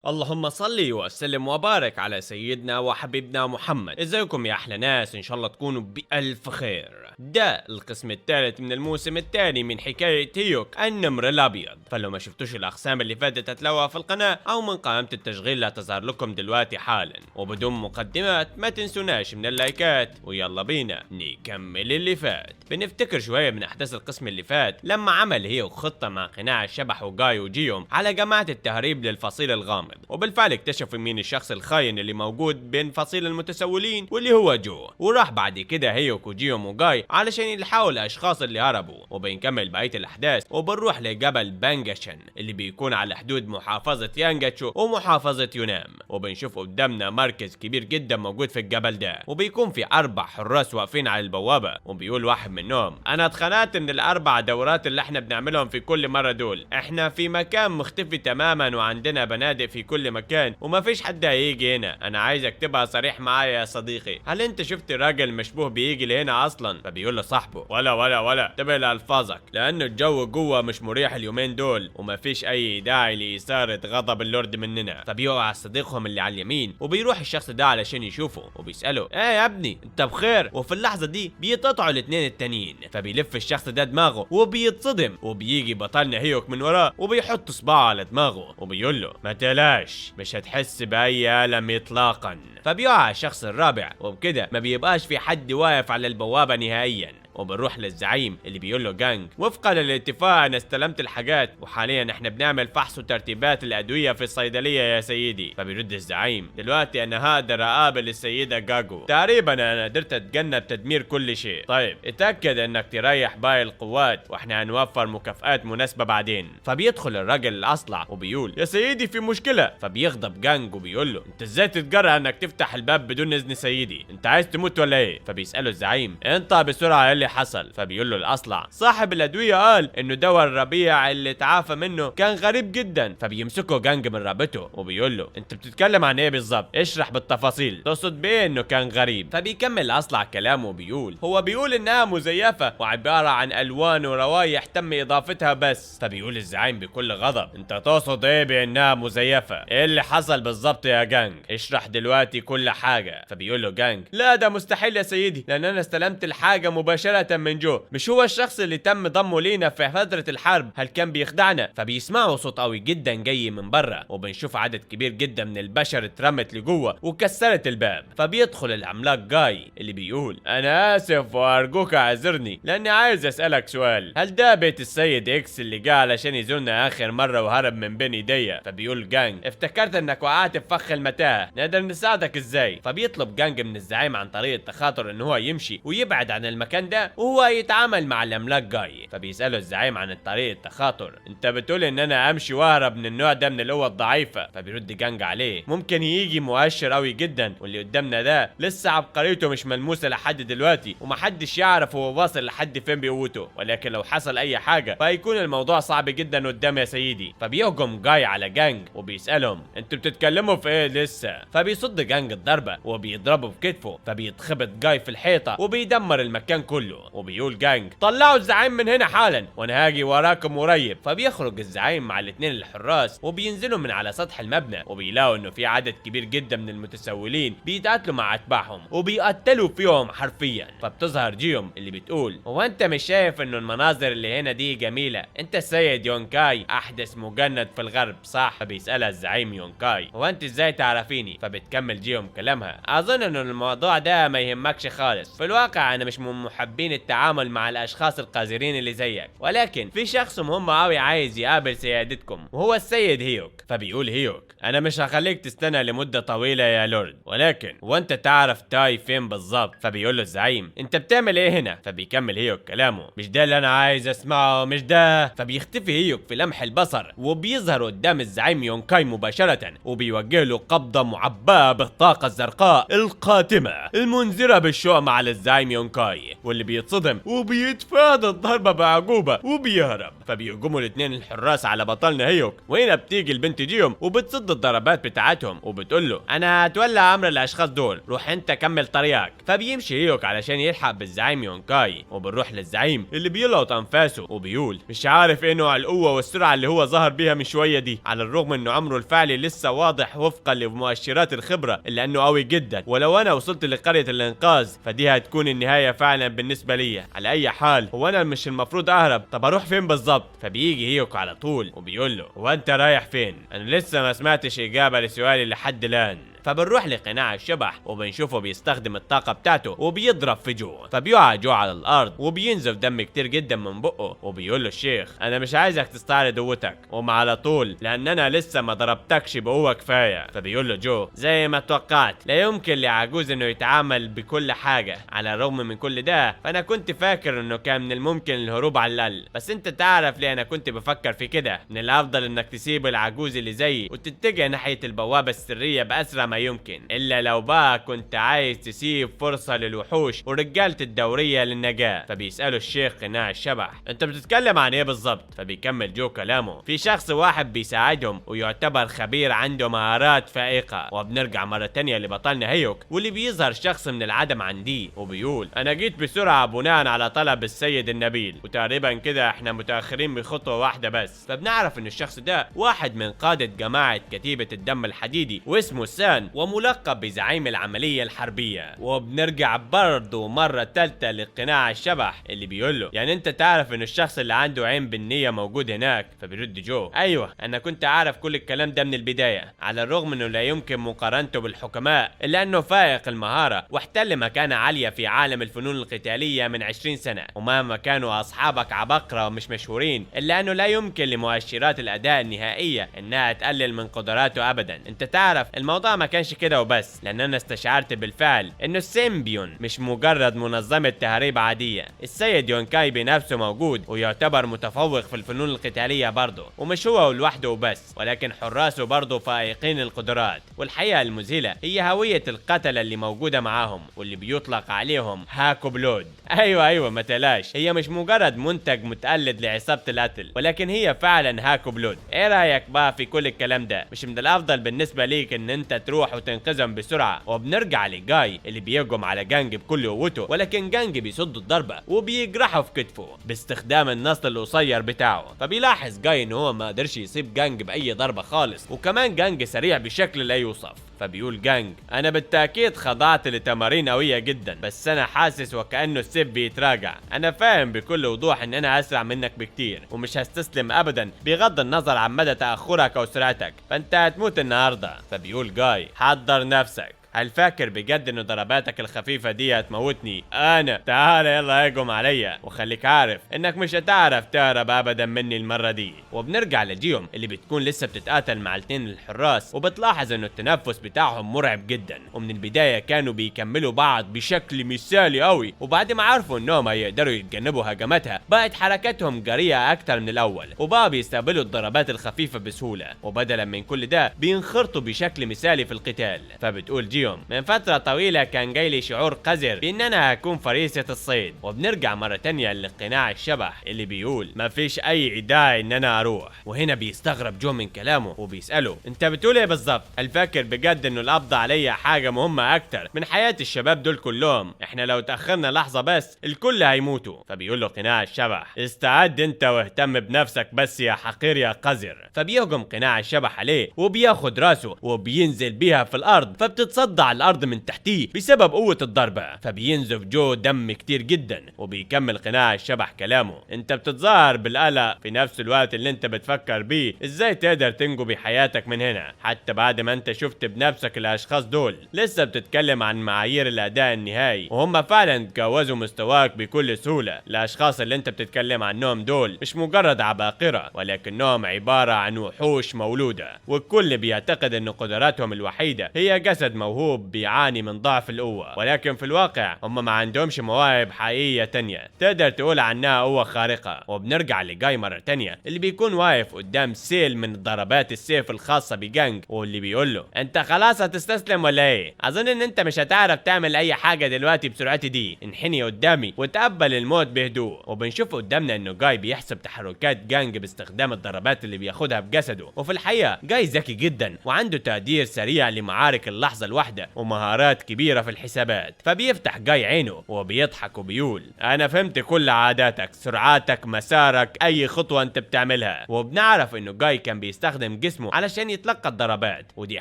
اللهم صل وسلم وبارك على سيدنا وحبيبنا محمد. ازيكم يا احلى ناس؟ ان شاء الله تكونوا بألف خير. ده القسم الثالث من الموسم الثاني من حكاية هيوك النمر الابيض. فلو ما شفتوش الاقسام اللي فاتت هتلاقوها في القناة او من قائمة التشغيل اللي هتظهر لكم دلوقتي حالا. وبدون مقدمات ما تنسوناش من اللايكات، ويلا بينا نكمل اللي فات. بنفتكر شوية من احداث القسم اللي فات لما عمل هيوك خطة مع قناع الشبح وجاي وجيوم على جماعة التهريب للفصيل الغامض، وبالفعل اكتشفوا مين الشخص الخاين اللي موجود بين فصيل المتسولين واللي هو جو. وراح بعد كده هيوك وجيوم وجاي علشان يلحقوا الاشخاص اللي هربوا. وبنكمل بقية الاحداث وبنروح لجبل بانجاشن اللي بيكون على حدود محافظة يانجاتشو ومحافظة يونام، وبنشوف قدامنا مركز كبير جدا موجود في الجبل ده، وبيكون في 4 حراس واقفين على البوابة. وبيقول واحد منهم: انا اتخنقت من ال4 دورات اللي احنا بنعملهم في كل مرة دول، احنا في مكان مختفي تماما وعندنا بنادق في كل مكان ومفيش حد هيجي هنا. انا عايزك تبقى صريح معايا يا صديقي، هل انت شفت راجل مشبوه بيجي لهنا اصلا؟ فبيقول له صاحبه: ولا انتبه لألفاظك، لانه الجو جوه مش مريح اليومين دول ومفيش اي داعي لاثارة غضب اللورد مننا. فبيقع صديقهم اللي على اليمين وبيروح الشخص ده علشان يشوفه وبيسأله: ايه يا ابني انت بخير؟ وفي اللحظة دي بيتقطعوا الاتنين التانيين. فبيلف الشخص ده دماغه وبيتصدم، وبيجي بطلنا هيوك من وراه وبيحط صباعه على دماغه وبيقول له: ما تقلقش، مش هتحس بأي ألم إطلاقا. فبيقع الشخص الرابع، وبكده ما بيبقاش في حد واقف على البوابة نهائيا. وبنروح للزعيم اللي بيقول له: جانج، وفقا للاتفاق انا استلمت الحاجات وحاليا احنا بنعمل فحص وترتيبات الادويه في الصيدليه يا سيدي. فبيرد الزعيم: دلوقتي انا هقدر اقابل السيده جاجو، تقريبا انا قدرت اتجنب تدمير كل شيء. طيب اتاكد انك تريح باقي القوات واحنا هنوفر مكافآت مناسبه بعدين. فبيدخل الراجل الاصلع وبيقول: يا سيدي في مشكله. فبيغضب جانج وبيقول له: انت ازاي تتجرأ انك تفتح الباب بدون اذن سيدي؟ انت عايز تموت ولا ايه؟ فبيساله الزعيم: انت بسرعه اللي حصل. فبيقول له الاصلع: صاحب الادويه قال انه دواء الربيع اللي تعافى منه كان غريب جدا. فبيمسكه جانج من رقبته وبيقول له: انت بتتكلم عن ايه بالظبط؟ اشرح بالتفاصيل، تقصد بايه انه كان غريب؟ فبيكمل الاصلع كلامه وبيقول: هو بيقول انها مزيفه وعباره عن الوان وروايح تم اضافتها بس. فبيقول الزعيم بكل غضب: انت تقصد ايه بانها مزيفه؟ ايه اللي حصل بالظبط يا جانج؟ اشرح دلوقتي كل حاجه. فبيقول له جانج: لا ده مستحيل يا سيدي، لان انا استلمت الحاجه مباشره من جو، مش هو الشخص اللي تم ضمه لينا في فترة الحرب، هل كان بيخدعنا؟ فبيسمعوا صوت قوي جدا جاي من برا، وبنشوف عدد كبير جدا من البشر اترمت لجوه وكسرت الباب. فبيدخل العملاق جاي اللي بيقول: انا اسف وارجوك اعذرني لاني عايز اسالك سؤال، هل ده بيت السيد اكس اللي جه علشان يزورنا اخر مره وهرب من بين ايديا؟ فبيقول جانج: افتكرت انك وقعت في فخ المتاهه، نقدر نساعدك ازاي؟ فبيطلب جانج من الزعيم عن طريق التخاطر ان هو يمشي ويبعد عن المكان ده وهو يتعامل مع الاملاك جاي. فبيسأله الزعيم عن الطريق التخاطر: انت بتقول ان انا امشي واهرب من النوع ده من القوة الضعيفة؟ فبيرد جانج عليه: ممكن يجي مؤشر قوي جدا واللي قدامنا ده لسه عبقريته مش ملموسة لحد دلوقتي ومحدش يعرف هو واصل لحد فين بقوته، ولكن لو حصل اي حاجة فهيكون الموضوع صعب جدا قدام يا سيدي. فبيهجم جاي على جانج وبيسألهم: انتوا بتتكلموا في ايه لسه؟ فبيصد جانج الضربة وبيضربه في كتفه، فبيتخبط جاي في الحيطة وبيدمر المكان كله. وبيقول جانج: طلعوا الزعيم من هنا حالا وانا هاجي وراكم قريب. فبيخرج الزعيم مع الاثنين الحراس وبينزلوا من على سطح المبنى، وبيلاقوا انه في عدد كبير جدا من المتسولين بيتقاتلوا مع اتباعهم وبيقتلوا فيهم حرفيا. فبتظهر جيوم اللي بتقول: هو انت مش شايف انه المناظر اللي هنا دي جميله؟ انت السيد يونكاي احدث مجند في الغرب صح؟ فبيسالها الزعيم يونكاي: هو انت ازاي تعرفيني؟ فبتكمل جيوم كلامها: اظن انه الموضوع ده ما يهمكش خالص، في الواقع انا مش من محبين التعامل مع الاشخاص القذرين اللي زيك، ولكن في شخص مهم قوي عايز يقابل سيادتكم وهو السيد هيوك. فبيقول هيوك: انا مش هخليك تستنى لمده طويله يا لورد، ولكن وانت تعرف تاي فين بالظبط؟ فبيقول له الزعيم: انت بتعمل ايه هنا؟ فبيكمل هيوك كلامه: مش ده اللي انا عايز اسمعه، مش ده. فبيختفي هيوك في لمح البصر وبيظهر قدام الزعيم يونكاي مباشره وبيوجه له قبضه معباه بالطاقه الزرقاء القاتمه المنذره بالشؤم على الزعيم يونكاي، واللي بيتصدم وبيتفادى الضربة بعجوبة وبيهرب. فبيهجموا الاثنين الحراس على بطلنا هيوك، وهنا بتيجي البنت جيوم وبتصد الضربات بتاعتهم وبتقول له انا هتولى امر الاشخاص دول، روح انت كمل طريقك. فبيمشي هيوك علشان يلحق بالزعيم يونكاي، وبنروح للزعيم اللي بيلقط انفاسه وبيقول مش عارف ايه نوع القوة والسرعة اللي هو ظهر بيها من شوية دي، على الرغم انه عمره الفعلي لسه واضح وفقا لمؤشرات الخبرة الا انه قوي جدا، ولو انا وصلت لقرية الانقاذ فدي هتكون النهاية فعلا بالنسبة لي. على اي حال هو انا مش المفروض اهرب؟ طب اروح فين بالظبط؟ فبيجي هيوك على طول وبيقول له هو انت رايح فين؟ انا لسه ما سمعتش اجابة لسؤالي لحد الان. فبنروح لقناع الشبح وبنشوفه بيستخدم الطاقة بتاعته وبيضرب في جو، فبيقع جو على الارض وبينزف دم كتير جدا من بقه، وبيقول له الشيخ انا مش عايزك تستعرض قوتك وم على طول لان انا لسه ما ضربتكش بقوة كفاية. فبيقول له جو زي ما توقعت لا يمكن لعجوز انه يتعامل بكل حاجة، على الرغم من كل ده فانا كنت فاكر انه كان من الممكن الهروب على الاقل، بس انت تعرف ليه انا كنت بفكر في كده؟ من الافضل انك تسيب العجوز اللي زيي وتتجه ناحية البوابة السرية باسرع ما يمكن، الا لو بقى كنت عايز تسيب فرصة للوحوش ورجالة الدورية للنجاة. فبيسأله الشيخ قناع الشبح انت بتتكلم عن ايه بالظبط؟ فبيكمل جو كلامه في شخص واحد بيساعدهم ويعتبر خبير عنده مهارات فائقة. وبنرجع مرة تانية لبطلنا هيوك واللي بيظهر شخص من العدم عندي وبيقول انا جيت بسرعة بناء على طلب السيد النبيل، وتقريبا كده احنا متأخرين بخطوة واحدة بس. فبنعرف ان الشخص ده واحد من قادة جماعة كتيبة الدم الحديدي واسمه سان وملقب بزعيم العملية الحربية. وبنرجع برضه مرة تالتة لقناع الشبح اللي بيقول له يعني انت تعرف ان الشخص اللي عنده عين بالنية موجود هناك؟ فبيرد جو ايوه انا كنت عارف كل الكلام ده من البداية، على الرغم انه لا يمكن مقارنته بالحكماء الا انه فائق المهارة واحتل مكانة عالية في عالم الفنون القتالية من 20 سنة، ومهما كانوا اصحابك عبقرة ومش مشهورين الا انه لا يمكن لمؤشرات الاداء النهائية انها تقلل من قدراته ابدا. انت تعرف الموضوع ما كانش كده وبس، لان انا استشعرت بالفعل انه السيمبيون مش مجرد منظمة تهريب عادية، السيد يونكاي بنفسه موجود ويعتبر متفوق في الفنون القتالية برضه، ومش هو لوحده وبس ولكن حراسه برضه فائقين القدرات. والحقيقة المذهلة هي هوية القتلة اللي موجودة معاهم واللي بيطلق عليهم هاكو بلود. ايوه ما تلاش، هي مش مجرد منتج متقلد لعصابة القتل ولكن هي فعلا هاكو بلود. ايه رايك بقى في كل الكلام ده؟ مش من الافضل بالنسبة ليك ان انت تروح وتنقذهم بسرعة؟ وبنرجع لجاي اللي بيهجم على جانج بكل قوته، ولكن جانج بيصد الضربة وبيجرحه في كتفه باستخدام النصل القصير بتاعه. فبيلاحظ جاي ان هو ما قدرش يصيب جانج باي ضربة خالص، وكمان جانج سريع بشكل لا يوصف. فبيقول جانج انا بالتاكيد خضعت لتمارين قويه جدا، بس انا حاسس وكانه السيف بيتراجع. انا فاهم بكل وضوح ان انا اسرع منك بكتير ومش هستسلم ابدا بغض النظر عن مدى تاخرك او سرعتك، فانت هتموت النهارده. فبيقول جاي حضر نفسك، هل فاكر بجد ان ضرباتك الخفيفة دي هتموتني انا؟ تعال يلا هجم عليا، وخليك عارف انك مش هتعرف تهرب ابدا مني المرة دي. وبنرجع لجيوم اللي بتكون لسه بتتقاتل مع الاثنين الحراس، وبتلاحظ انه التنفس بتاعهم مرعب جدا، ومن البداية كانوا بيكملوا بعض بشكل مثالي قوي، وبعد ما عرفوا انهم هيقدروا يتجنبوا هجماتها بقت حركاتهم جريئة اكتر من الاول، وبقى بيستقبلوا الضربات الخفيفة بسهولة، وبدلا من كل ده بينخرطوا بشكل مثالي في القتال. فبتقول جيوم من فترة طويلة كان جاي لي شعور قذر بان انا هكون فريسة الصيد. وبنرجع مرة تانية لقناع الشبح اللي بيقول مفيش اي داعي ان انا اروح، وهنا بيستغرب جو من كلامه وبيسأله انت بتقول ايه بالظبط؟ هل فاكر بجد انه القبض عليا حاجة مهمة اكتر من حياة الشباب دول كلهم؟ احنا لو تأخرنا لحظة بس الكل هيموتوا. فبيقول له قناع الشبح استعد انت واهتم بنفسك بس يا حقير يا قذر. فبيهجم قناع الشبح عليه وبياخد راسه وبينزل بيها في الارض، فبتتصدع على الارض من تحتيه بسبب قوة الضربة، فبينزف جو دم كتير جدا. وبيكمل قناع الشبح كلامه انت بتتظاهر بالقلق في نفس الوقت اللي انت بتفكر بيه ازاي تقدر تنجو بحياتك من هنا، حتى بعد ما انت شفت بنفسك الاشخاص دول لسه بتتكلم عن معايير الاداء النهائي، وهم فعلا تجاوزوا مستواك بكل سهولة. الاشخاص اللي انت بتتكلم عنهم دول مش مجرد عباقرة ولكنهم عبارة عن وحوش مولودة، والكل بيعتقد ان قدراتهم الوحيدة هي جسد موهوب موهوب بيعاني من ضعف القوة، ولكن في الواقع هم ما عندهمش مواهب حقيقية تانية تقدر تقول عنها قوة خارقة. وبنرجع لجاي مرة تانية اللي بيكون واقف قدام سيل من ضربات السيف الخاصة بجانج، واللي بيقول له انت خلاص هتستسلم ولا ايه؟ اظن ان انت مش هتعرف تعمل اي حاجة دلوقتي بسرعتي دي، انحني قدامي وتقبل الموت بهدوء. وبنشوف قدامنا انه جاي بيحسب تحركات جانج باستخدام الضربات اللي بياخدها بجسده، وفي الحقيقة جاي ذكي جدا وعنده تقدير سريع لمعارك اللحظة الواحدة ومهارات كبيرة في الحسابات. فبيفتح جاي عينه وبيضحك وبيقول انا فهمت كل عاداتك، سرعاتك، مسارك، اي خطوة انت بتعملها. وبنعرف انه جاي كان بيستخدم جسمه علشان يتلقى الضربات، ودي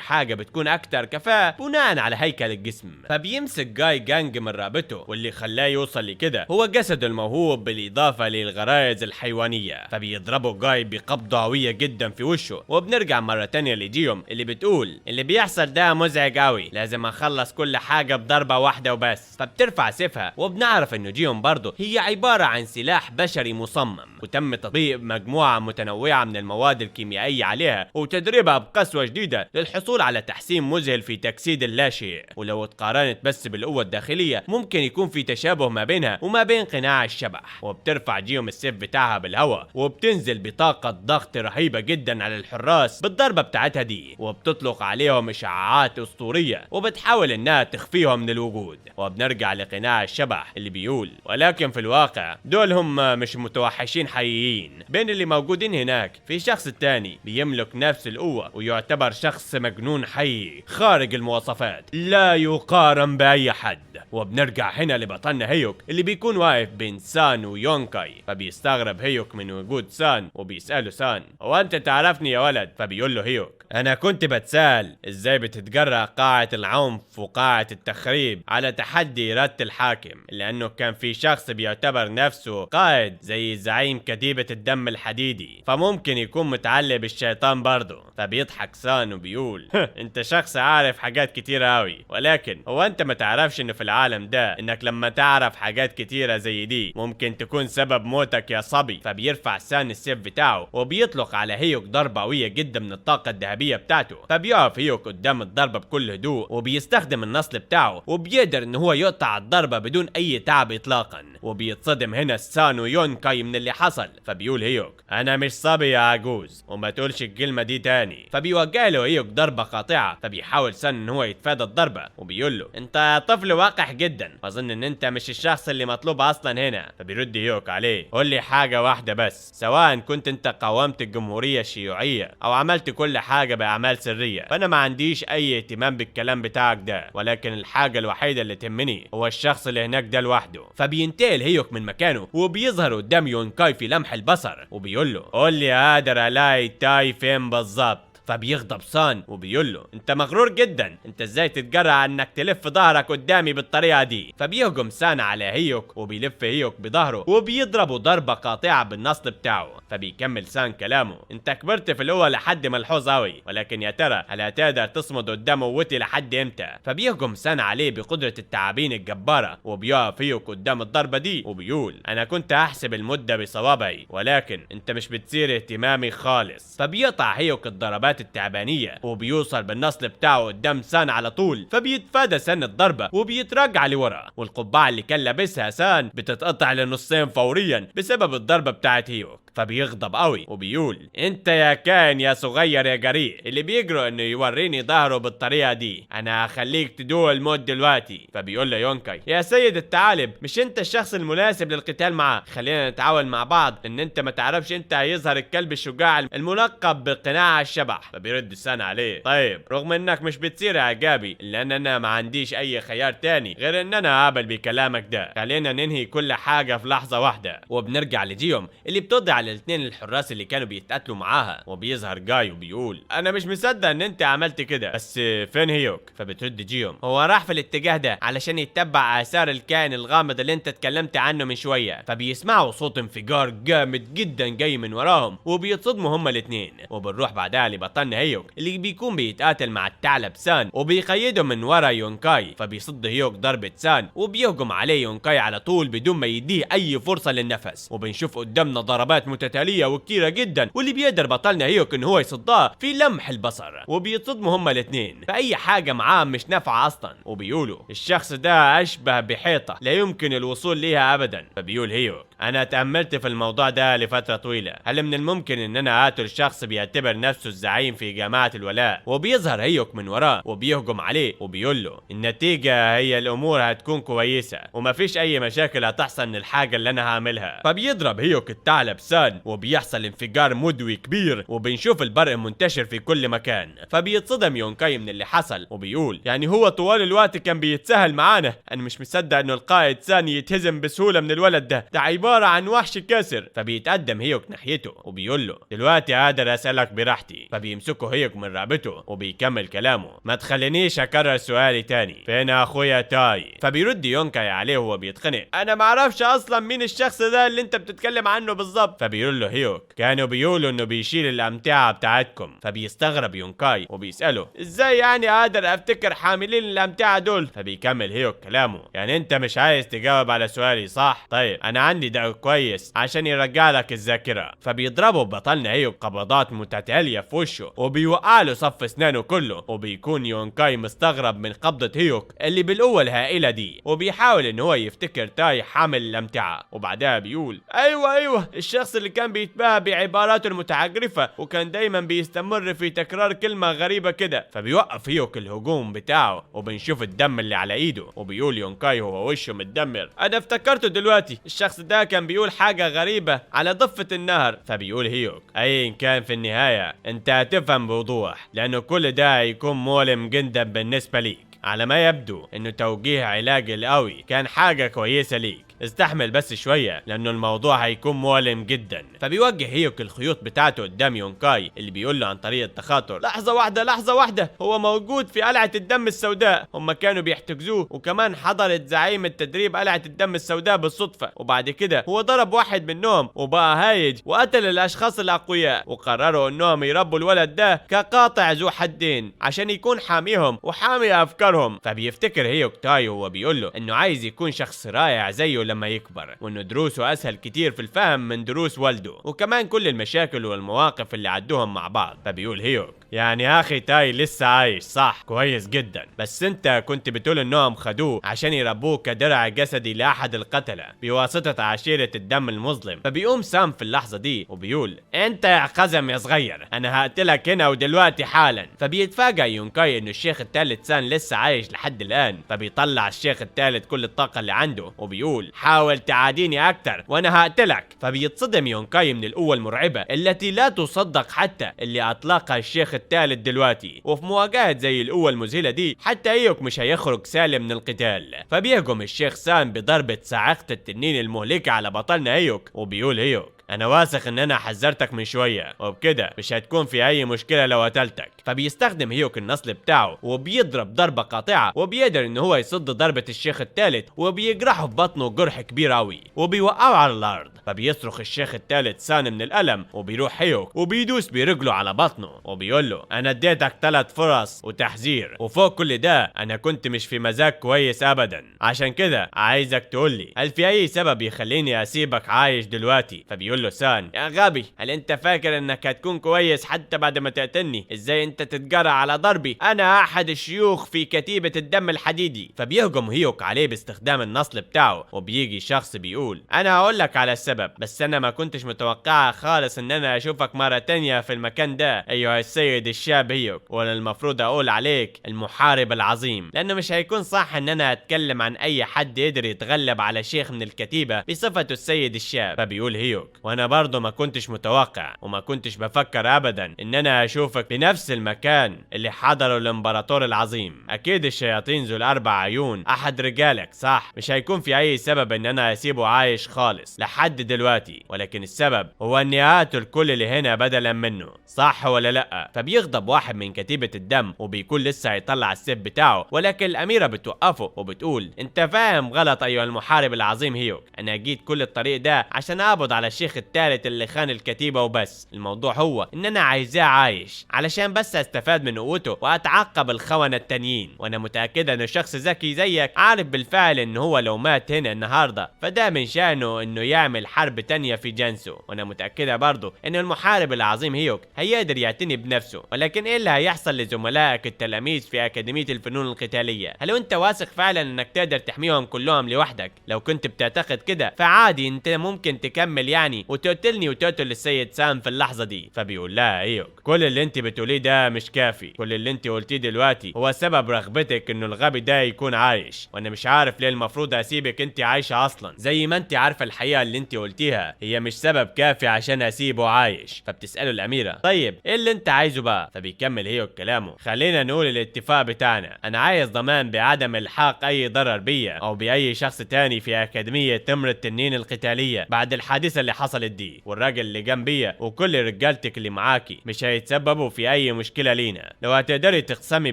حاجة بتكون اكتر كفاءة بناء على هيكل الجسم. فبيمسك جاي جانج من رقبته، واللي خلاه يوصل لكده هو جسده الموهوب بالاضافة للغرائز الحيوانية. فبيضربه جاي بقبضة قوية جدا في وشه. وبنرجع مرة تانية لجيوم اللي بتقول اللي بيحصل ده مزعج قوي، لازم اخلص كل حاجة بضربة واحدة وبس. فبترفع سيفها، وبنعرف انه جيوم برضه هي عبارة عن سلاح بشري مصمم، وتم تطبيق مجموعة متنوعة من المواد الكيميائية عليها وتدريبها بقسوة شديدة للحصول على تحسين مذهل في تجسيد اللاشيء. ولو اتقارنت بس بالقوة الداخلية ممكن يكون في تشابه ما بينها وما بين قناع الشبح. وبترفع جيوم السيف بتاعها بالهواء، وبتنزل بطاقة ضغط رهيبة جدا على الحراس بالضربة بتاعتها دي، وبتطلق عليهم اشعاعات اسطورية وبتحاول انها تخفيهم من الوجود. وبنرجع لقناع الشبح اللي بيقول ولكن في الواقع دول هم مش متوحشين حقيقيين، بين اللي موجودين هناك في شخص تاني بيملك نفس القوة ويعتبر شخص مجنون حقيقي خارج المواصفات لا يقارن بأي حد. وبنرجع هنا لبطلنا هيوك اللي بيكون واقف بين سان ويونكاي. فبيستغرب هيوك من وجود سان وبيسأله سان هو انت تعرفني يا ولد؟ فبيقول له هيوك انا كنت بتسأل ازاي بتتجرأ قاعة العنف وقاعة التخريب على تحدي إرادة الحاكم، لانه كان في شخص بيعتبر نفسه قائد زي زعيم كتيبة الدم الحديدي، فممكن يكون متعلق بالشيطان برضه. فبيضحك سان وبيقول انت شخص عارف حاجات كتيرة اوي، ولكن هو انت ما تعرفش انه في العالم ده انك لما تعرف حاجات كتيرة زي دي ممكن تكون سبب موتك يا صبي. فبيرفع سان السيف بتاعه وبيطلق على هيوك ضربة قوية جدا من الطاقة الذهبية بتاعته. فبيقف هيوك قدام الضربة بكل هدوء وبيستخدم النصل بتاعه، وبيقدر ان هو يقطع الضربة بدون اي تعب اطلاقا. وبيتصدم هنا سان ويونكاي من اللي حصل. فبيقول هيوك انا مش صبي يا عجوز وما تقولش الكلمة دي تاني. فبيوجه له هيوك ضربة قاطعة. فبيحاول سان ان هو يتفادى الضربة وبيقول له انت طفل واقح جدا، اظن ان انت مش الشخص اللي مطلوب اصلا هنا. فبيرد هيوك عليه قول لي حاجة واحدة بس، سواء كنت انت قاومت الجمهورية الشيوعية او عملت كل حاجة باعمال سرية، فانا ما عنديش اي اهتمام بالكلام بتاعك ده، ولكن الحاجة الوحيدة اللي تهمني هو الشخص اللي هناك ده لوحده. فبينتقل هيوك من مكانه وبيظهر قدام يونكاي في لمح البصر وبيقول له قول لي قادر الاقي تاي فين بالظبط. فبيغضب سان وبيقول له انت مغرور جدا، انت ازاي تتجرأ انك تلف ظهرك قدامي بالطريقه دي؟ فبيهجم سان على هيوك وبيلف هيوك بظهره وبيضربه ضربه قاطعه بالنصل بتاعه. فبيكمل سان كلامه انت كبرت في القوه لحد ملحوظ قوي، ولكن يا ترى هل هتقدر تصمد قدام قوتي لحد امتى؟ فبيهجم سان عليه بقدره التعابين الجباره، وبيقف هيوك قدام الضربه دي وبيقول انا كنت احسب المده بصوابعي، ولكن انت مش بتثير اهتمامي خالص. فبيقطع هيوك الضربات التعبانية وبيوصل بالنصل بتاعه قدام سان على طول. فبيتفادى سان الضربة وبيتراجع لورا، والقبعة اللي كان لابسها سان بتتقطع لنصين فوريا بسبب الضربة بتاعت هيوك. فبيغضب قوي وبيقول انت يا كائن يا صغير يا جريء اللي بيجرؤ انه يوريني ظهره بالطريقه دي، انا هخليك تدوق الموت دلوقتي. فبيقول له يونكاي يا سيد الثعالب مش انت الشخص المناسب للقتال معاه، خلينا نتعاون مع بعض ان انت ما تعرفش انت هيظهر الكلب الشجاع الملقب بقناع الشبح. فبيرد سان عليه طيب رغم انك مش بتصير اعجابي الا ان انا ما عنديش اي خيار تاني غير ان انا اقبل بكلامك ده، خلينا ننهي كل حاجه في لحظه واحده. وبنرجع لجيوم اللي بتضع على الاثنين الحراس اللي كانوا بيتقاتلوا معاها، وبيظهر جاي وبيقول انا مش مصدق ان انت عملت كده، بس فين هيوك؟ فبترد جيوم هو راح في الاتجاه ده علشان يتبع اثار الكائن الغامض اللي انت اتكلمت عنه من شويه. فبيسمعوا صوت انفجار جامد جدا جاي من وراهم وبيتصدموا هما الاثنين. وبنروح بعدها بطلنا هيوك اللي بيكون بيتقاتل مع الثعلب سان وبيقيده من ورا يونكاي، فبيصد هيوك ضربة سان وبيهجم عليه يونكاي على طول بدون ما يديه اي فرصة للنفس. وبنشوف قدامنا ضربات متتالية وكتيرة جدا، واللي بيقدر بطلنا هيوك ان هو يصدها في لمح البصر، وبيتصدموا هما الاثنين فاي حاجة معاه مش نافعة اصلا. وبيقولوا الشخص ده اشبه بحيطة لا يمكن الوصول ليها ابدا. فبيقول هيوك انا تأملت في الموضوع ده لفترة طويلة، هل من الممكن ان انا اقتل شخص بيعتبر نفسه الزعيم في جماعة الولاء؟ وبيظهر هيوك من وراه وبيهجم عليه وبيقول له النتيجة هي الامور هتكون كويسة ومفيش اي مشاكل هتحصل من الحاجة اللي انا هعملها. فبيضرب هيوك الثعلب سان وبيحصل انفجار مدوي كبير وبنشوف البرق منتشر في كل مكان. فبيتصدم يونكاي من اللي حصل وبيقول يعني هو طوال الوقت كان بيتسهل معانا، انا مش مصدق انه القائد سان يتهزم بسهولة من الولد ده عبارة عن وحش كاسر. فبيتقدم هيوك ناحيته وبيقول له دلوقتي قادر اسألك براحتي. فبيمسكه هيوك من رقبته وبيكمل كلامه ما تخلينيش اكرر سؤالي تاني، فين اخويا تاي؟ فبيرد يونكاي عليه وهو بيتخنق انا معرفش اصلا مين الشخص ده اللي انت بتتكلم عنه بالظبط. فبيقول له هيوك كانوا بيقولوا انه بيشيل الامتعة بتاعتكم. فبيستغرب يونكاي وبيسأله ازاي يعني قادر افتكر حاملين الامتعة دول؟ فبيكمل هيوك كلامه يعني انت مش عايز تجاوب على سؤالي صح؟ طيب انا عندي ده كويس عشان يرجع لك الذاكرة. فبيضربه بطلنا هيوك قبضات متتالية في وشه وبيوقع له صف اسنانه كله، وبيكون يونكاي مستغرب من قبضة هيوك اللي بالقوة الهائلة دي، وبيحاول ان هو يفتكر تاي حامل الامتعة. وبعدها بيقول ايوه الشخص اللي كان بيتباهى بعباراته المتعجرفة وكان دايما بيستمر في تكرار كلمة غريبة كده. فبيوقف هيوك الهجوم بتاعه وبنشوف الدم اللي على ايده وبيقول يونكاي هو وشه متدمر انا افتكرته دلوقتي، الشخص ده كان بيقول حاجة غريبة على ضفة النهر. فبيقول هيوك ايا كان في النهاية انت هتفهم بوضوح لانه كل ده هيكون مؤلم جدا بالنسبة ليك. على ما يبدو انه توجيه علاج القوي كان حاجة كويسة ليك، استحمل بس شوية لانه الموضوع هيكون مؤلم جدا. فبيوجه هيوك الخيوط بتاعته قدام يونكاي اللي بيقول له عن طريق التخاطر لحظة واحدة هو موجود في قلعة الدم السوداء، هم كانوا بيحتجزوه وكمان حضرت زعيم التدريب قلعة الدم السوداء بالصدفة، وبعد كده هو ضرب واحد منهم وبقى هايج وقتل الاشخاص الاقوياء، وقرروا انهم يربوا الولد ده كقاطع ذو حدين عشان يكون حاميهم وحامي افكارهم. فبيفتكر هيوك تاي وهو بيقول له انه عايز يكون شخص رائع زيه لما يكبر، وانه دروسه اسهل كتير في الفهم من دروس والده، وكمان كل المشاكل والمواقف اللي عدوهم مع بعض. فبيقول هيوك يعني اخي تاي لسه عايش صح كويس جدا، بس انت كنت بتقول انهم خدوه عشان يربوه كدرع جسدي لاحد القتلة بواسطة عشيرة الدم المظلم. فبيقوم سام في اللحظة دي وبيقول انت يا قزم يا صغير انا هقتلك هنا ودلوقتي حالا. فبيتفاجئ يونكاي انه الشيخ الثالث سان لسه عايش لحد الان، فبيطلع الشيخ الثالث كل الطاقة اللي عنده وبيقول حاول تعاديني اكتر وانا هقتلك. فبيتصدم يونكاي من القوة المرعبة التي لا تصدق حتى اللي اطلقها الشيخ الثالث دلوقتي، وفي مواجهة زي القوة المذهلة دي حتى هيوك مش هيخرج سالم من القتال. فبيهجم الشيخ سان بضربة صاعقة التنين المهلكة على بطلنا هيوك وبيقول هيوك انا واثق ان انا حذرتك من شوية وبكده مش هتكون في اي مشكلة لو قتلتك. فبيستخدم هيوك النصل بتاعه وبيضرب ضربة قاطعة وبيقدر ان هو يصد ضربة الشيخ الثالث وبيجرحه في بطنه جرح كبير قوي وبيوقعه على الارض. فبيصرخ الشيخ الثالث سان من الالم وبيروح هيوك وبيدوس برجله على بطنه وبيقول له انا اديتك 3 فرص وتحذير، وفوق كل ده انا كنت مش في مزاج كويس ابدا، عشان كده عايزك تقول لي هل في اي سبب يخليني اسيبك عايش دلوقتي؟ فبيقول له سان يا غبي هل انت فاكر انك هتكون كويس حتى بعد ما تقتلني؟ ازاي انت تتجرأ على ضربي؟ انا احد الشيوخ في كتيبة الدم الحديدي. فبيهجم هيوك عليه باستخدام النصل بتاعه وبيجي شخص بيقول انا هقول لك على السبب، بس انا ما كنتش متوقعة خالص ان انا اشوفك مرة تانية في المكان ده ايها السيد الشاب هيوك، وانا المفروض اقول عليك المحارب العظيم، لانه مش هيكون صح ان انا اتكلم عن اي حد يقدر يتغلب على شيخ من الكتيبة بصفته السيد الشاب. فبيقول هيوك وانا برضه ما كنتش متوقع وما كنتش بفكر ابدا ان انا اشوفك بنفس المكان اللي حضره الامبراطور العظيم. اكيد الشياطين ذو ال4 عيون احد رجالك صح؟ مش هيكون في اي سبب ان انا اسيبه عايش خالص لحد دلوقتي، ولكن السبب هو اني اقتل كل اللي هنا بدلا منه، صح ولا لا؟ فبيغضب واحد من كتيبة الدم وبيكون لسه هيطلع السيف بتاعه، ولكن الاميرة بتوقفه وبتقول انت فاهم غلط ايها المحارب العظيم هيوك، انا جيت كل الطريق ده عشان اقبض على الشيخ الشيخ الثالث اللي خان الكتيبة وبس، الموضوع هو ان انا عايزاه عايش علشان بس استفاد من قوته واتعقب الخونة التانيين، وانا متأكدة انه شخص ذكي زيك عارف بالفعل ان هو لو مات هنا النهاردة فده من شأنه انه يعمل حرب تانية في جنسه، وانا متأكدة برضو ان المحارب العظيم هيوك هيقدر يعتني بنفسه. ولكن ايه اللي هيحصل لزملائك التلاميذ في اكاديمية الفنون القتالية؟ هل انت واثق فعلا انك تقدر تحميهم كلهم لوحدك؟ لو كنت بتعتقد كده فعادي انت ممكن تكمل يعني وتقتلني وتقتل السيد سام في اللحظة دي. فبيقول لها هيوك كل اللي انت بتقوليه ده مش كافي، كل اللي انت قلتيه دلوقتي هو سبب رغبتك انه الغبي ده يكون عايش، وانا مش عارف ليه المفروض اسيبك انت عايشة اصلا، زي ما انت عارفة الحقيقة اللي انت قلتيها هي مش سبب كافي عشان اسيبه عايش. فبتسأله الاميرة طيب ايه اللي انت عايزه بقى؟ فبيكمل هيوك كلامه خلينا نقول الاتفاق بتاعنا، انا عايز ضمان بعدم الحاق اي ضرر بيا او باي شخص تاني في اكاديمية تمر التنين القتالية بعد الحادثة اللي حصلت دي، والراجل اللي جنبيا وكل رجالتك اللي معاكي مش هيتسببوا في اي مشكلة لينا، لو هتقدري تقسمي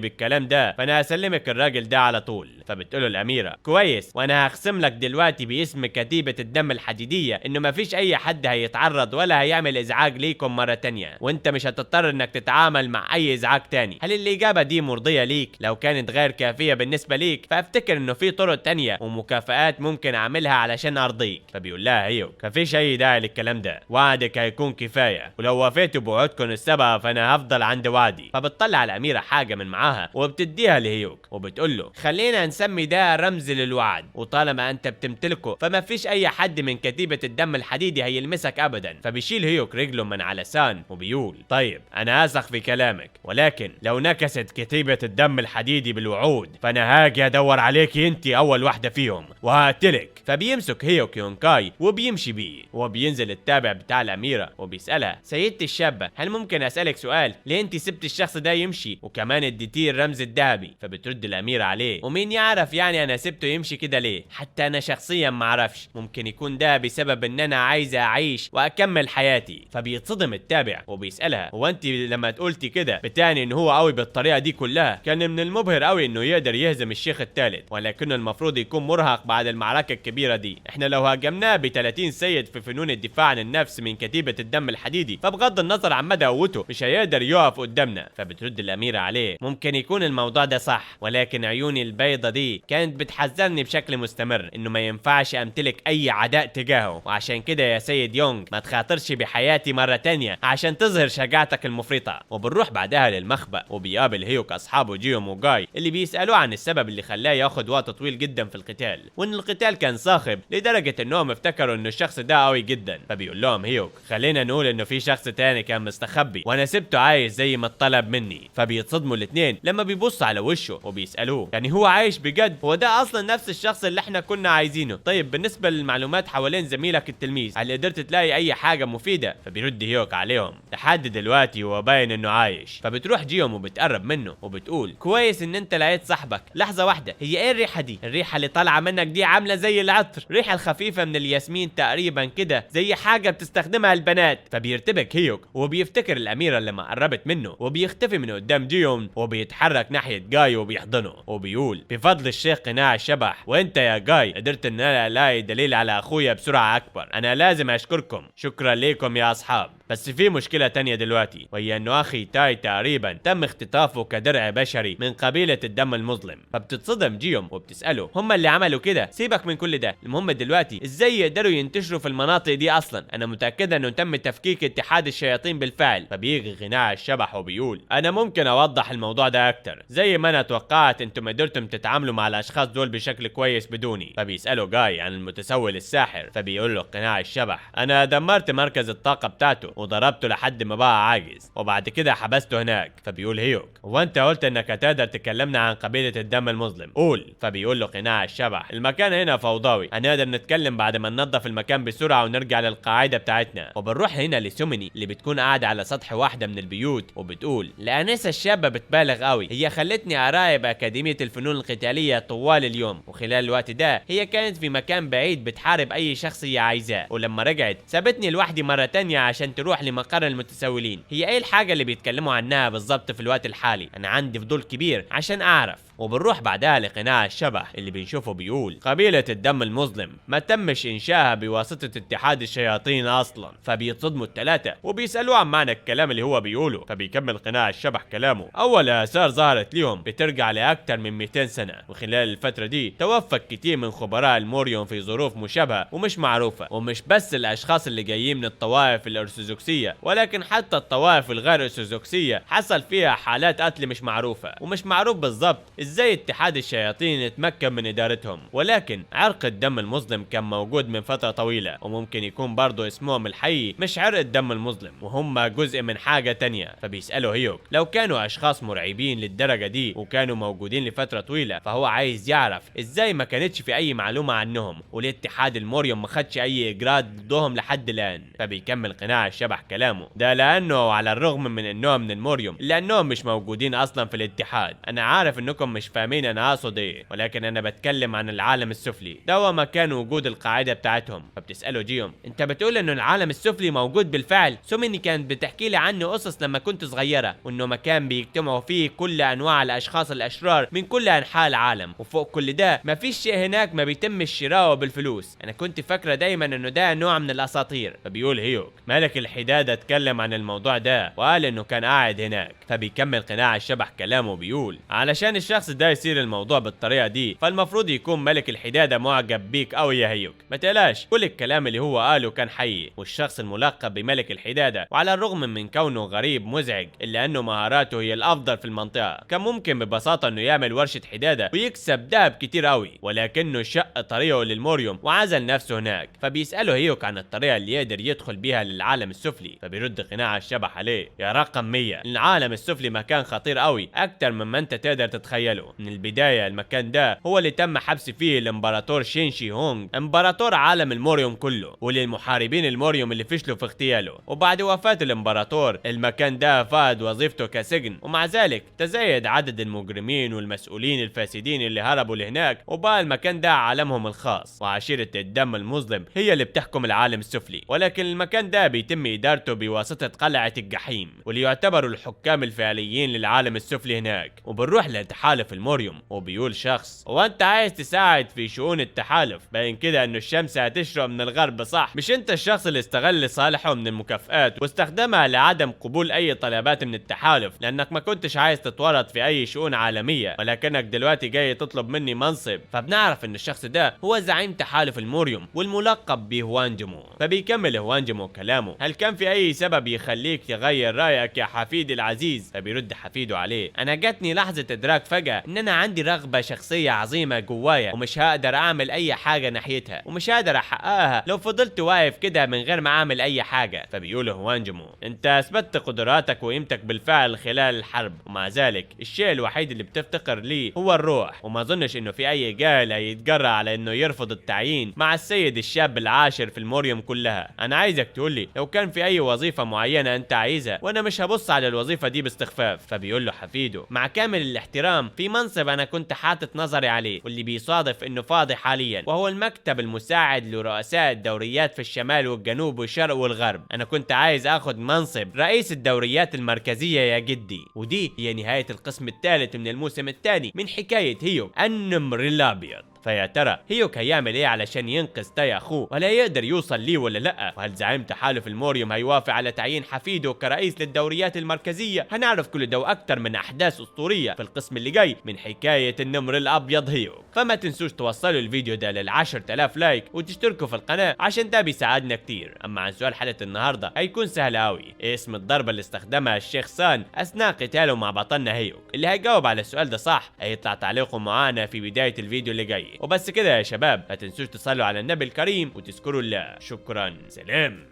بالكلام ده فانا هسلمك الراجل ده على طول. فبتقوله الاميرة كويس، وانا هقسم لك دلوقتي باسم كتيبة الدم الحديدية انه مفيش اي حد هيتعرض ولا هيعمل ازعاج ليكم مرة تانية، وانت مش هتضطر انك تتعامل مع اي ازعاج تاني. هل الاجابة دي مرضية ليك؟ لو كانت غير كافية بالنسبة ليك فافتكر انه في طرق تانية ومكافآت ممكن اعملها علشان ارضيك. فبيقول لها هيوك مفيش اي داعي للكلام ده، وعدك هيكون كفاية، ولو وفيتوا بوعدكم السبعة فانا هفضل عند وعدي. فبتطلع الاميرة حاجة من معاها وبتديها لهيوك وبتقول له خلينا نسمي ده رمز للوعد، وطالما انت بتمتلكه فما فيش اي حد من كتيبة الدم الحديدي هيلمسك ابدا. فبيشيل هيوك رجله من على سان وبيقول طيب انا اثق في كلامك، ولكن لو نكست كتيبة الدم الحديدي بالوعود فانا هاجي ادور عليكي انت اول واحدة فيهم وهقتلك. فبيمسك هيوك يونكاي وبيمشي بيه، وبينزل التابع بتاع الاميرة وبيسألها سيدتي الشابة هل ممكن اسألك سؤال؟ ليه انت سبت الشخص ده يمشي وكمان اديتيه الرمز الذهبي؟ فبترد الاميرة عليه ومين يعرف يعني انا سبته يمشي كده ليه؟ حتى انا شخصيا معرفش، ممكن يكون ده بسبب ان انا عايزة اعيش واكمل حياتي. فبيتصدم التابع وبيسألها هو انت لما قلتي كده بتعني ان هو قوي بالطريقة دي كلها؟ كان من المبهر قوي انه يقدر يهزم الشيخ الثالث، ولكنه المفروض يكون مرهق بعد المعركة الكبيرة دي. احنا لو هاجمناه ب 30 سيد في فنون الدفاع عن النفس من كتيبة الدم الحديدي فبغض النظر عن مدى قوته مش هيقدر يقف قدامنا. فبترد الاميرة عليه ممكن يكون الموضوع ده صح، ولكن عيوني البيضة دي كانت بتحذرني بشكل مستمر انه ما ينفعش امتلك اي عداء تجاهه، وعشان كده يا سيد يونغ ما تخاطرش بحياتي مرة تانية عشان تظهر شجاعتك المفرطة. وبنروح بعدها للمخبأ وبيقابل هيوك اصحابه جيوم وجاي اللي بيسألوه عن السبب اللي خلاه ياخد وقت طويل جدا في القتال، وان القتال كان صاخب لدرجة انهم افتكروا انه الشخص ده قوي جدا. فبيقول لهم هيوك خلينا نقول انه في شخص تاني كان مستخبي وانا سبته عايش زي ما اتطلب مني. فبيتصدموا الاثنين لما بيبص على وشه وبيسألوه يعني هو عايش بجد؟ هو ده اصلا نفس الشخص اللي احنا كنا عايزينه؟ طيب بالنسبة للمعلومات حوالين زميلك التلميذ هل قدرت تلاقي اي حاجة مفيدة؟ فبيرد هيوك عليهم لحد دلوقتي هو باين انه عايش. فبتروح جيوم وبتقرب منه وبتقول كويس ان انت لقيت صاحبك. لحظة واحدة، هي ايه الريحة دي؟ الريحة اللي طالعة منك دي عاملة زي العطر، ريحة الخفيفة من الياسمين تقريبا كده، زي حاجة بتستخدمها البنات. فبيرتبك هيوك وبيفتكر الاميرة لما قربت منه وبيختفي من قدام جيوم وبيتحرك ناحية جاي وبيحضنه وبيقول بفضل الشيخ قناع الشبح وانت يا جاي قدرت ان انا الاقي دليل على اخويا بسرعة اكبر، انا لازم اشكركم، شكرا ليكم يا اصحاب. بس في مشكلة تانية دلوقتي، وهي انه اخي تاي تقريبا تم اختطافه كدرع بشري من قبيلة الدم المظلم. فبتتصدم جيوم وبتسأله هم اللي عملوا كده؟ سيبك من كل ده، المهم دلوقتي ازاي يقدروا ينتشروا في المناطق دي اصلا؟ انا متأكدة انه تم تفكيك اتحاد الشياطين بالفعل. فبيجي قناع الشبح وبيقول انا ممكن اوضح الموضوع ده اكتر، زي ما انا توقعت انتم قدرتم تتعاملوا مع الاشخاص دول بشكل كويس بدوني. فبيسأله جاي عن المتسول الساحر، فبيقول له قناع الشبح انا دمرت مركز الطاقة بتاعته وضربته لحد ما بقى عاجز وبعد كده حبسته هناك. فبيقول هيوك وانت قلت انك هتقدر تكلمنا عن قبيلة الدم المظلم، قول. فبيقول له قناع الشبح المكان هنا فوضوي، هنقدر نتكلم بعد ما ننظف المكان بسرعة ونرجع للقاعدة بتاعتنا. وبنروح هنا لسوميني اللي بتكون قاعدة على سطح واحدة من البيوت وبتقول الانسة الشابة بتبالغ قوي، هي خلتني اراقب اكاديمية الفنون القتالية طوال اليوم، وخلال الوقت ده هي كانت في مكان بعيد بتحارب اي شخص هي عايزاه، ولما رجعت سابتني لوحدي مرة تانية عشان تروح لمقر المتسولين. هي ايه الحاجة اللي بيتكلموا عنها بالظبط في الوقت الحالي؟ انا عندي فضول كبير عشان اعرف. وبنروح بعدها لقناع الشبح اللي بنشوفه بيقول قبيلة الدم المظلم ما تمش انشائها بواسطة اتحاد الشياطين اصلا. فبيتصدموا الثلاثه وبيسالوه عن معنى الكلام اللي هو بيقوله. فبيكمل قناع الشبح كلامه: اول اثار ظهرت ليهم بترجع لاكثر من 200 سنه، وخلال الفتره دي توفت كتير من خبراء الموريوم في ظروف مشابهه ومش معروفه. ومش بس الاشخاص اللي جايين من الطوائف الارثوذكسيه، ولكن حتى الطوائف الغير ارثوذكسيه حصل فيها حالات قتل مش معروفه، ومش معروف بالضبط ازاي اتحاد الشياطين اتمكن من ادارتهم. ولكن عرق الدم المظلم كان موجود من فتره طويله، وممكن يكون برضه اسمهم الحقيقي مش عرق الدم المظلم، وهم جزء من حاجه تانية. فبيسالوا هيوك لو كانوا اشخاص مرعبين للدرجه دي وكانوا موجودين لفتره طويله، فهو عايز يعرف ازاي ما كانتش في اي معلومه عنهم، والاتحاد الموريوم ما خدش اي اجراءات ضدهم لحد الان. فبيكمل قناع الشبح كلامه: ده لانه على الرغم من انهم من الموريوم لانهم مش موجودين اصلا في الاتحاد. انا عارف انكم مش فاهمين انا اقصد ايه، ولكن انا بتكلم عن العالم السفلي، ده هو مكان وجود القاعده بتاعتهم. فبتساله جيوم: انت بتقول انه العالم السفلي موجود بالفعل؟ سوميني كانت بتحكي لي عنه قصص لما كنت صغيره، وانه مكان بيجتمعوا فيه كل انواع الاشخاص الاشرار من كل انحاء العالم، وفوق كل ده مفيش شيء هناك ما بيتمش شراؤه بالفلوس. انا كنت فاكره دايما انه ده نوع من الاساطير. فبيقول هيوك: ملك الحداده اتكلم عن الموضوع ده وقال انه كان قاعد هناك. فبيكمل قناع الشبح كلامه بيقول: علشان الشخص ده يصير الموضوع بالطريقه دي، فالمفروض يكون ملك الحداده معجب بيك قوي يا هيوك. ما تقلقش، كل الكلام اللي هو قاله كان حقيقي، والشخص الملقب بملك الحداده، وعلى الرغم من كونه غريب مزعج الا انه مهاراته هي الافضل في المنطقه، كان ممكن ببساطه انه يعمل ورشه حداده ويكسب دهب كتير قوي، ولكنه شق طريقه للموريوم وعزل نفسه هناك. فبيساله هيوك عن الطريقه اللي يقدر يدخل بيها للعالم السفلي. فبيرد قناع الشبح عليه: يا رقم 100، العالم السفلي مكان خطير قوي اكتر مما انت تقدر تتخيله. من البدايه المكان ده هو اللي تم حبس فيه الامبراطور شينشي هونغ، امبراطور عالم الموريوم كله، وللمحاربين الموريوم اللي فشلوا في اغتياله. وبعد وفاه الامبراطور المكان ده فقد وظيفته كسجن، ومع ذلك تزايد عدد المجرمين والمسؤولين الفاسدين اللي هربوا لهناك، وبقى المكان ده عالمهم الخاص، وعشيرة الدم المظلم هي اللي بتحكم العالم السفلي. ولكن المكان ده بيتم ادارته بواسطة قلعة الجحيم، واللي يعتبروا الحكام الفعليين للعالم السفلي هناك. وبنروح لتحالف الموريوم، وبيقول شخص: هو انت عايز تساعد في شؤون التحالف؟ باين كده انه الشمس هتشرق من الغرب، صح؟ مش انت الشخص اللي استغل صالحه من المكافآت واستخدمها لعدم قبول اي طلبات من التحالف لانك ما كنتش عايز تتورط في اي شؤون عالمية، ولكنك دلوقتي جاي تطلب مني منصب. فبنعرف ان الشخص ده هو زعيم تحالف الموريوم والملقب بهوانجمو. فبيكمل هوانجمو كلامه: هل كان في اي سبب يخليك تغير رايك يا حفيدي العزيز؟ فبيرد حفيده عليه: انا جاتني لحظه ادراك فجاه ان انا عندي رغبه شخصيه عظيمه جوايا، ومش هقدر اعمل اي حاجه ناحيتها، ومش هقدر احققها لو فضلت واقف كده من غير ما اعمل اي حاجه. فبيقول هوانجمو: انت اثبتت قدراتك وقيمتك بالفعل خلال الحرب، ومع ذلك الشيء الوحيد اللي بتفتقر ليه هو الروح، وما اظنش انه في اي جاهل هيتجرأ على انه يرفض التعيين مع السيد الشاب العاشر في الموريوم كلها. انا عايزك تقولي لو كان في اي وظيفه معينه انت عايزها، وانا مش هبص على الوظيفه دي باستخفاف. فبيقول له حفيده: مع كامل الاحترام، في منصب انا كنت حاطط نظري عليه واللي بيصادف انه فاضي حاليا، وهو المكتب المساعد لرؤساء الدوريات في الشمال والجنوب والشرق والغرب. انا كنت عايز اخد منصب رئيس الدوريات المركزيه يا جدي. ودي هي نهايه القسم الثالث من الموسم الثاني من حكايه هيوك النمر الابيض. فيا ترى هيوك هيعمل ايه علشان ينقذ تاي اخوه؟ ولا يقدر يوصل ليه ولا لا؟ وهل زعيم تحالف الموريوم هيوافق على تعيين حفيده كرئيس للدوريات المركزيه؟ هنعرف كل ده واكتر من احداث اسطوريه في القسم اللي جاي من حكايه النمر الابيض هيوك. فما تنسوش توصلوا الفيديو ده لل10,000 لايك وتشتركوا في القناه عشان ده بيساعدنا كتير. اما عن سؤال حلقه النهارده هيكون سهل قوي: اسم الضربه اللي استخدمها الشيخ سان اثناء قتاله مع بطلنا هيوك؟ اللي هيجاوب على السؤال ده صح هيطلع تعليقه معانا في بدايه الفيديو اللي جاي. وبس كده يا شباب، لا تنسوش تصلوا على النبي الكريم وتذكروا الله. شكرا، سلام.